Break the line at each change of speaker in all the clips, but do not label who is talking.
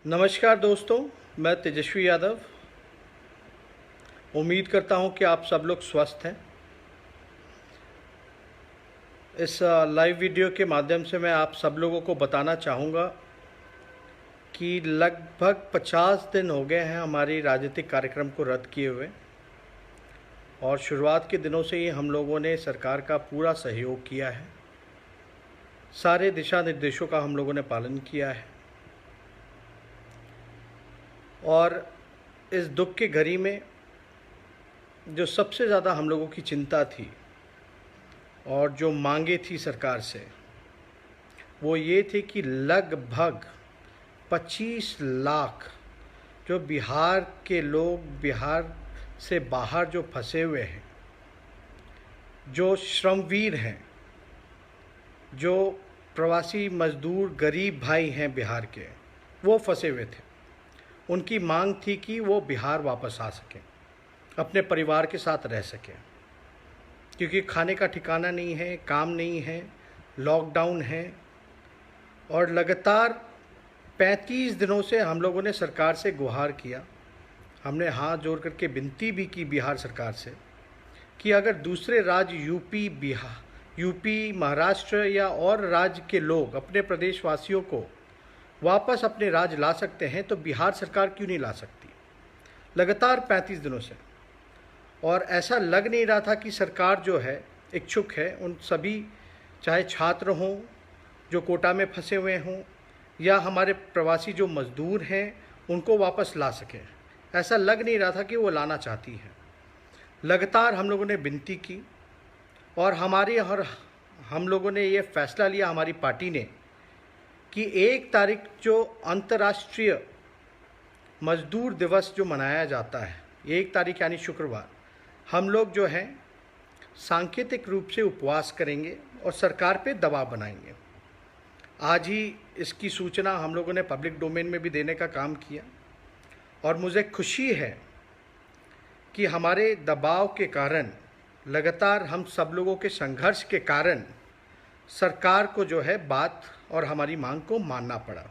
नमस्कार दोस्तों, मैं तेजस्वी यादव। उम्मीद करता हूं कि आप सब लोग स्वस्थ हैं। इस लाइव वीडियो के माध्यम से मैं आप सब लोगों को बताना चाहूँगा कि लगभग 50 दिन हो गए हैं हमारी राजनीतिक कार्यक्रम को रद्द किए हुए, और शुरुआत के दिनों से ही हम लोगों ने सरकार का पूरा सहयोग किया है। सारे दिशा निर्देशों का हम लोगों ने पालन किया है, और इस दुख की घड़ी में जो सबसे ज़्यादा हम लोगों की चिंता थी और जो मांगे थी सरकार से, वो ये थी कि लगभग 25 लाख जो बिहार के लोग, बिहार से बाहर जो फंसे हुए हैं, जो श्रमवीर हैं, जो प्रवासी मजदूर गरीब भाई हैं बिहार के, वो फंसे हुए थे। उनकी मांग थी कि वो बिहार वापस आ सकें, अपने परिवार के साथ रह सकें, क्योंकि खाने का ठिकाना नहीं है, काम नहीं है, लॉकडाउन है। और लगातार 35 दिनों से हम लोगों ने सरकार से गुहार किया, हमने हाथ जोड़ करके विनती भी की बिहार सरकार से कि अगर दूसरे राज्य यूपी, महाराष्ट्र या और राज्य के लोग अपने प्रदेशवासियों को वापस अपने राज्य ला सकते हैं तो बिहार सरकार क्यों नहीं ला सकती। लगातार 35 दिनों से, और ऐसा लग नहीं रहा था कि सरकार जो है इच्छुक है उन सभी, चाहे छात्र हों जो कोटा में फंसे हुए हों या हमारे प्रवासी जो मजदूर हैं, उनको वापस ला सकें। ऐसा लग नहीं रहा था कि वो लाना चाहती हैं। लगातार हम लोगों ने विनती की, और हम लोगों ने ये फैसला लिया, हमारी पार्टी ने, कि 1 तारीख जो अंतर्राष्ट्रीय मजदूर दिवस जो मनाया जाता है, 1 तारीख यानी शुक्रवार, हम लोग जो हैं सांकेतिक रूप से उपवास करेंगे और सरकार पे दबाव बनाएंगे। आज ही इसकी सूचना हम लोगों ने पब्लिक डोमेन में भी देने का काम किया, और मुझे खुशी है कि हमारे दबाव के कारण, लगातार हम सब लोगों के संघर्ष के कारण सरकार को जो है बात और हमारी मांग को मानना पड़ा।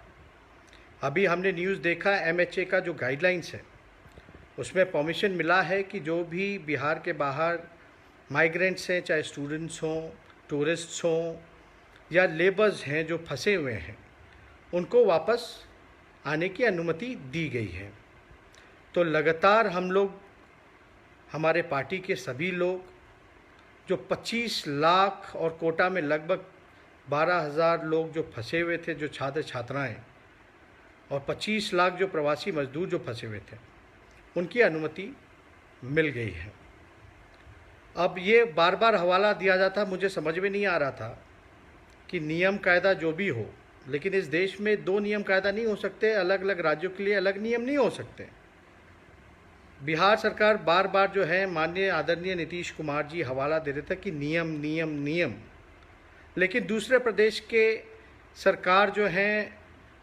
अभी हमने न्यूज़ देखा, MHA का जो गाइडलाइंस है उसमें परमिशन मिला है कि जो भी बिहार के बाहर माइग्रेंट्स हैं, चाहे स्टूडेंट्स हों, टूरिस्ट्स हों या लेबर्स हैं जो फंसे हुए हैं, उनको वापस आने की अनुमति दी गई है। तो लगातार हम लोग, हमारे पार्टी के सभी लोग, जो 25 लाख और कोटा में लगभग 12,000 लोग जो फंसे हुए थे, जो छात्र छात्राएं, और 25 लाख जो प्रवासी मजदूर जो फंसे हुए थे, उनकी अनुमति मिल गई है। अब ये बार बार हवाला दिया जाता, मुझे समझ में नहीं आ रहा था कि नियम कायदा जो भी हो, लेकिन इस देश में 2 नियम कायदा नहीं हो सकते, अलग अलग राज्यों के लिए अलग नियम नहीं हो सकते। बिहार सरकार बार बार जो है माननीय आदरणीय नीतीश कुमार जी हवाला दे रहे थे कि नियम नियम नियम, लेकिन दूसरे प्रदेश के सरकार जो हैं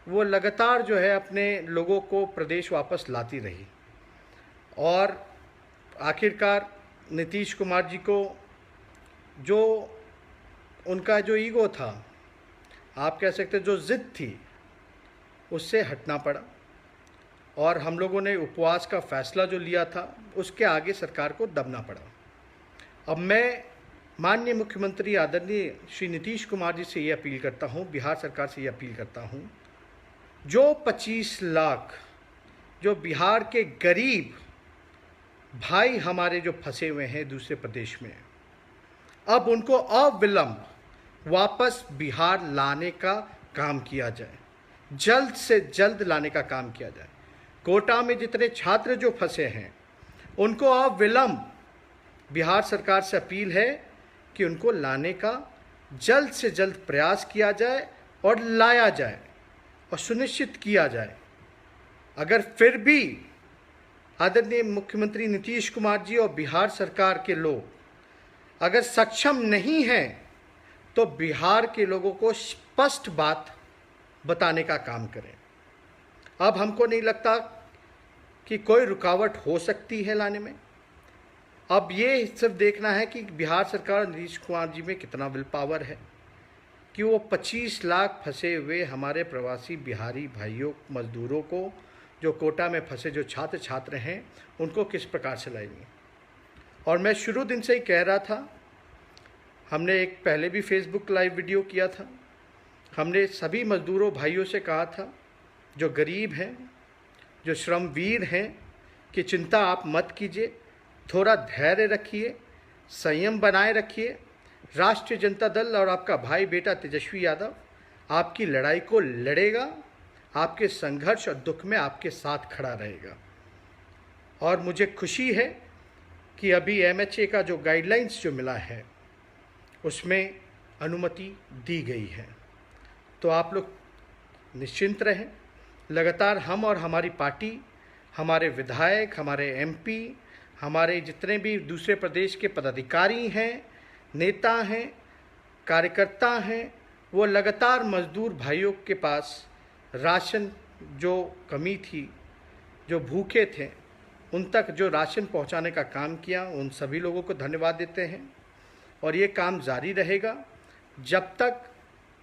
वो लगातार जो है अपने लोगों को प्रदेश वापस लाती रही, और आखिरकार नीतीश कुमार जी को जो उनका जो ईगो था, आप कह सकते जो जिद थी, उससे हटना पड़ा, और हम लोगों ने उपवास का फैसला जो लिया था उसके आगे सरकार को दबना पड़ा। अब मैं माननीय मुख्यमंत्री आदरणीय श्री नीतीश कुमार जी से ये अपील करता हूँ, बिहार सरकार से ये अपील करता हूँ, जो 25 लाख जो बिहार के गरीब भाई हमारे जो फंसे हुए हैं दूसरे प्रदेश में, अब उनको अविलंब वापस बिहार लाने का काम किया जाए, जल्द से जल्द लाने का काम किया जाए। कोटा में जितने छात्र जो फंसे हैं, उनको अविलंब बिहार सरकार से अपील है कि उनको लाने का जल्द से जल्द प्रयास किया जाए और लाया जाए और सुनिश्चित किया जाए। अगर फिर भी आदरणीय मुख्यमंत्री नीतीश कुमार जी और बिहार सरकार के लोग अगर सक्षम नहीं हैं, तो बिहार के लोगों को स्पष्ट बात बताने का काम करें। अब हमको नहीं लगता कि कोई रुकावट हो सकती है लाने में। अब ये सिर्फ देखना है कि बिहार सरकार नीतीश कुमार जी में कितना विल पावर है, कि वो 25 लाख फंसे हुए हमारे प्रवासी बिहारी भाइयों मजदूरों को, जो कोटा में फंसे जो छात्र छात्र हैं, उनको किस प्रकार से लाएंगे। और मैं शुरू दिन से ही कह रहा था, हमने एक पहले भी फेसबुक लाइव वीडियो किया था, हमने सभी मजदूरों भाइयों से कहा था जो गरीब हैं, जो श्रमवीर हैं, कि चिंता आप मत कीजिए, थोड़ा धैर्य रखिए, संयम बनाए रखिए। राष्ट्रीय जनता दल और आपका भाई बेटा तेजस्वी यादव आपकी लड़ाई को लड़ेगा, आपके संघर्ष और दुख में आपके साथ खड़ा रहेगा। और मुझे खुशी है कि अभी MHA का जो गाइडलाइंस जो मिला है उसमें अनुमति दी गई है। तो आप लोग निश्चिंत रहें। लगातार हम और हमारी पार्टी, हमारे विधायक, हमारे MP, हमारे जितने भी दूसरे प्रदेश के पदाधिकारी हैं, नेता हैं, कार्यकर्ता हैं, वो लगातार मजदूर भाइयों के पास राशन जो कमी थी, जो भूखे थे, उन तक जो राशन पहुंचाने का काम किया, उन सभी लोगों को धन्यवाद देते हैं। और ये काम जारी रहेगा जब तक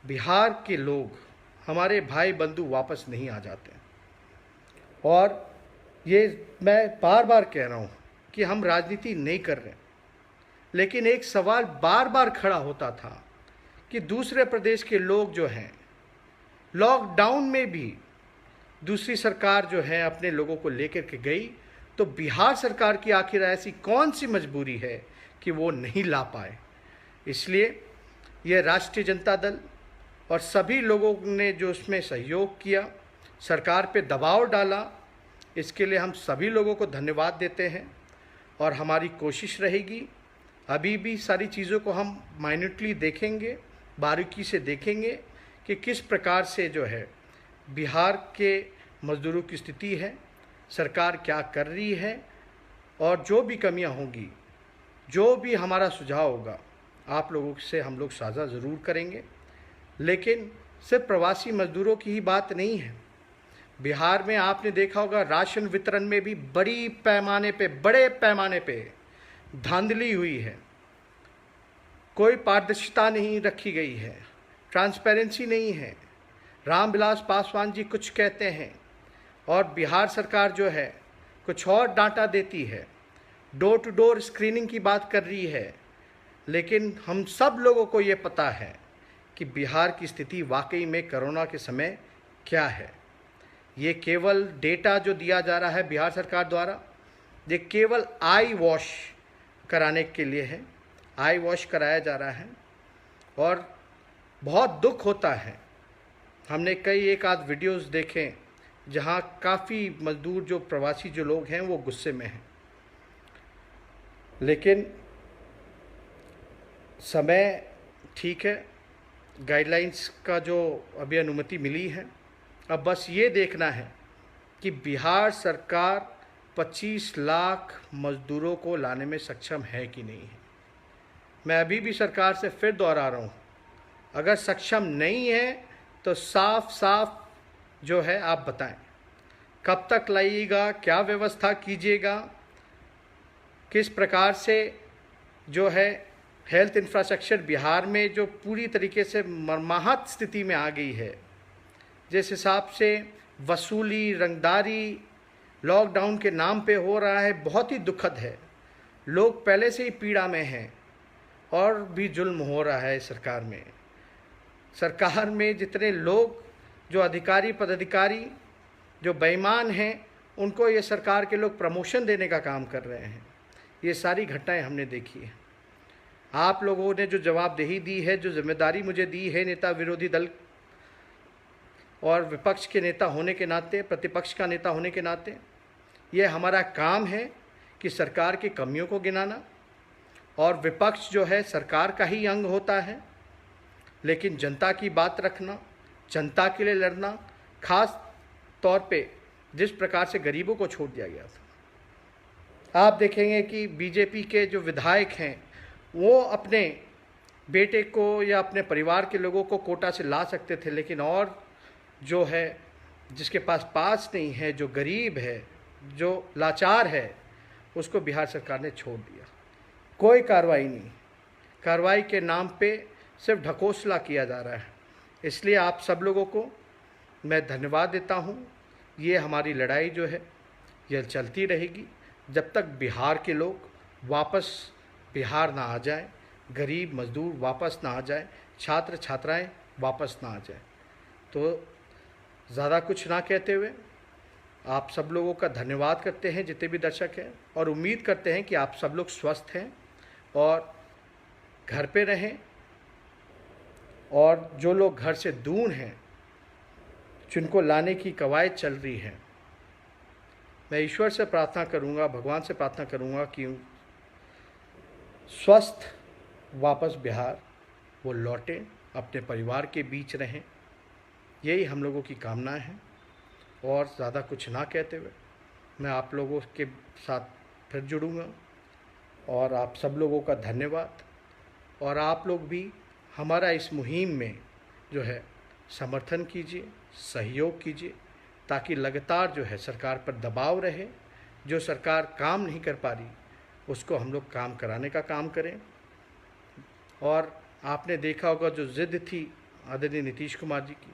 बिहार के लोग, हमारे भाई बंधु वापस नहीं आ जाते। और ये मैं बार बार कह रहा हूँ कि हम राजनीति नहीं कर रहे, लेकिन एक सवाल बार बार खड़ा होता था कि दूसरे प्रदेश के लोग जो हैं, लॉकडाउन में भी दूसरी सरकार जो है अपने लोगों को लेकर के गई, तो बिहार सरकार की आखिर ऐसी कौन सी मजबूरी है कि वो नहीं ला पाए। इसलिए ये राष्ट्रीय जनता दल और सभी लोगों ने जो उसमें सहयोग किया, सरकार पे दबाव डाला, इसके लिए हम सभी लोगों को धन्यवाद देते हैं। और हमारी कोशिश रहेगी, अभी भी सारी चीज़ों को हम माइन्यूटली देखेंगे, बारीकी से देखेंगे कि किस प्रकार से जो है बिहार के मज़दूरों की स्थिति है, सरकार क्या कर रही है, और जो भी कमियां होंगी, जो भी हमारा सुझाव होगा, आप लोगों से हम लोग साझा ज़रूर करेंगे। लेकिन सिर्फ प्रवासी मजदूरों की ही बात नहीं है। बिहार में आपने देखा होगा राशन वितरण में भी बड़े पैमाने पे धांधली हुई है। कोई पारदर्शिता नहीं रखी गई है, ट्रांसपेरेंसी नहीं है। रामविलास पासवान जी कुछ कहते हैं और बिहार सरकार जो है कुछ और डाटा देती है, डोर टू डोर स्क्रीनिंग की बात कर रही है। लेकिन हम सब लोगों को ये पता है कि बिहार की स्थिति वाकई में कोरोना के समय क्या है। ये केवल डेटा जो दिया जा रहा है बिहार सरकार द्वारा, ये केवल आई वॉश कराने के लिए है, आई वॉश कराया जा रहा है। और बहुत दुख होता है, हमने कई एक आध वीडियोस देखे जहां काफ़ी मजदूर जो प्रवासी जो लोग हैं वो गुस्से में हैं। लेकिन समय ठीक है, गाइडलाइंस का जो अभी अनुमति मिली है, अब बस ये देखना है कि बिहार सरकार 25 लाख मजदूरों को लाने में सक्षम है कि नहीं है। मैं अभी भी सरकार से फिर दोहरा रहा हूँ, अगर सक्षम नहीं है तो साफ साफ जो है आप बताएं, कब तक लाइएगा, क्या व्यवस्था कीजिएगा, किस प्रकार से जो है हेल्थ इंफ्रास्ट्रक्चर बिहार में जो पूरी तरीके से मर्माहत स्थिति में आ गई है, जिस हिसाब से वसूली, रंगदारी लॉकडाउन के नाम पे हो रहा है, बहुत ही दुखद है। लोग पहले से ही पीड़ा में हैं और भी जुल्म हो रहा है सरकार में। सरकार में जितने लोग जो अधिकारी पदाधिकारी जो बेईमान हैं, उनको ये सरकार के लोग प्रमोशन देने का काम कर रहे हैं। ये सारी घटनाएं हमने देखी है। आप लोगों ने जो जवाबदेही दी है, जो जिम्मेदारी मुझे दी है नेता विरोधी दल और विपक्ष के नेता होने के नाते, प्रतिपक्ष का नेता होने के नाते, ये हमारा काम है कि सरकार की कमियों को गिनाना। और विपक्ष जो है सरकार का ही अंग होता है, लेकिन जनता की बात रखना, जनता के लिए लड़ना, खास तौर पे जिस प्रकार से गरीबों को छोड़ दिया गया था। आप देखेंगे कि बीजेपी के जो विधायक हैं वो अपने बेटे को या अपने परिवार के लोगों को कोटा से ला सकते थे, लेकिन और जो है जिसके पास नहीं है, जो गरीब है, जो लाचार है, उसको बिहार सरकार ने छोड़ दिया। कोई कार्रवाई नहीं, कार्रवाई के नाम पे सिर्फ ढकोसला किया जा रहा है। इसलिए आप सब लोगों को मैं धन्यवाद देता हूँ। ये हमारी लड़ाई जो है यह चलती रहेगी जब तक बिहार के लोग वापस बिहार ना आ जाएं, गरीब मजदूर वापस ना आ जाएं, छात्र छात्राएं वापस ना आ जाएं। तो ज़्यादा कुछ ना कहते हुए आप सब लोगों का धन्यवाद करते हैं जितने भी दर्शक हैं, और उम्मीद करते हैं कि आप सब लोग स्वस्थ हैं और घर पे रहें। और जो लोग घर से दूर हैं, जिनको लाने की कवायद चल रही है, मैं ईश्वर से प्रार्थना करूंगा, भगवान से प्रार्थना करूंगा कि स्वस्थ वापस बिहार वो लौटें, अपने परिवार के बीच रहें। यही हम लोगों की कामना है। और ज़्यादा कुछ ना कहते हुए मैं आप लोगों के साथ फिर जुड़ूंगा, और आप सब लोगों का धन्यवाद। और आप लोग भी हमारा इस मुहिम में जो है समर्थन कीजिए, सहयोग कीजिए, ताकि लगातार जो है सरकार पर दबाव रहे। जो सरकार काम नहीं कर पा रही उसको हम लोग काम कराने का काम करें। और आपने देखा होगा जो ज़िद थी आदरणीय नीतीश कुमार जी की,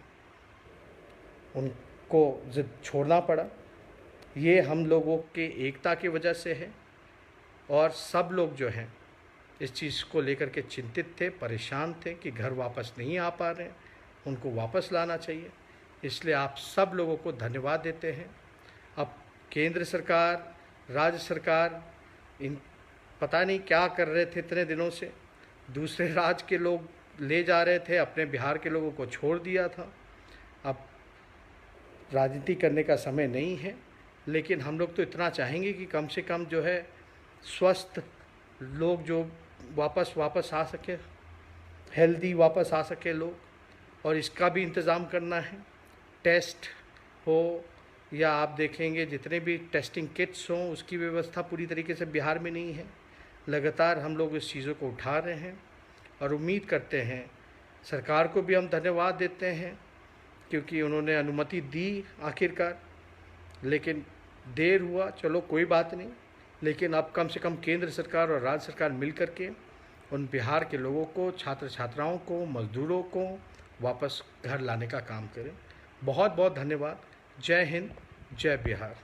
उनको ज़िद छोड़ना पड़ा। ये हम लोगों के एकता की वजह से है। और सब लोग जो हैं इस चीज़ को लेकर के चिंतित थे, परेशान थे कि घर वापस नहीं आ पा रहे हैं, उनको वापस लाना चाहिए। इसलिए आप सब लोगों को धन्यवाद देते हैं। अब केंद्र सरकार, राज्य सरकार इन पता नहीं क्या कर रहे थे इतने दिनों से, दूसरे राज्य के लोग ले जा रहे थे, अपने बिहार के लोगों को छोड़ दिया था। अब राजनीति करने का समय नहीं है, लेकिन हम लोग तो इतना चाहेंगे कि कम से कम जो है स्वस्थ लोग जो वापस आ सके, हेल्दी वापस आ सके लोग। और इसका भी इंतज़ाम करना है, टेस्ट हो या आप देखेंगे जितने भी टेस्टिंग किट्स हों, उसकी व्यवस्था पूरी तरीके से बिहार में नहीं है। लगातार हम लोग इस चीज़ों को उठा रहे हैं और उम्मीद करते हैं, सरकार को भी हम धन्यवाद देते हैं क्योंकि उन्होंने अनुमति दी आखिरकार, लेकिन देर हुआ, चलो कोई बात नहीं। लेकिन अब कम से कम केंद्र सरकार और राज्य सरकार मिल कर के उन बिहार के लोगों को, छात्र छात्राओं को, मज़दूरों को वापस घर लाने का काम करें। बहुत बहुत धन्यवाद। जय हिंद, जय बिहार।